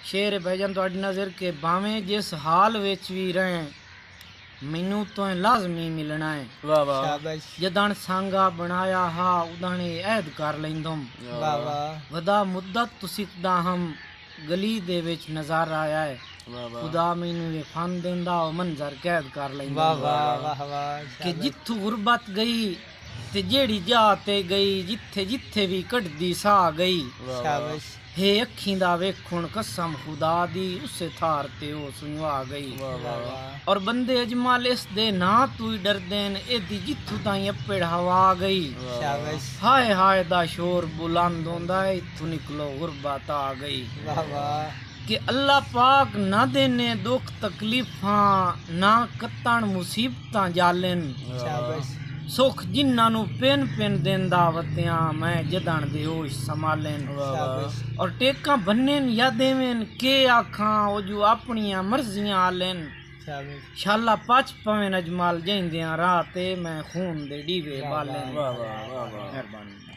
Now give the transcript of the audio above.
शेर भाईजान तुहाडी नज़र के भावें जिस हाल विच भी रहें मैनू तो लाजमी मिलना है। वाह वाह जदन सांगा बनाया हा उदाने ऐद कर लैंदुम। वाह वाह वदा मुद्दत तो सिकदा हम गली दे विच नज़र आया है। खुदा मैनू ये फन देंदा ओ मंजर कैद कर लैंदा। वाह वाह वाह वाह कि जिथू गुरबत गई ते जेड़ी जा ते गई जिथे जिथे भी कटदी सा गई। शाबाश हे अखीं दा वेखुण कसम खुदा दी उसे थार ते ओ सुनवा गई। और बंदे अजमल इस दे ना तू ही डर देन एदी जिथू ताई अपेड़ हवा गई। शाबाश हाय हाय दा शोर बुलंद होंदा है इथू निकलो गुरबत आ गई। वाह वाह कि अल्लाह पाक ना देने दुख तकलीफां ना कत्तन मुसीबतां जालन। शाबाश सुख जिन्हां नू पेन पेन देंदा वतियां मैं जदन दे होश संभालेन। और टेका बन्नेन या देवेन के आखां ओ जो अपनियां मर्जियां आलेन। शाला पच पवेन अजमल जैंदियां राह ते मैं खून दे डीवे बालेन। मेहरबानी।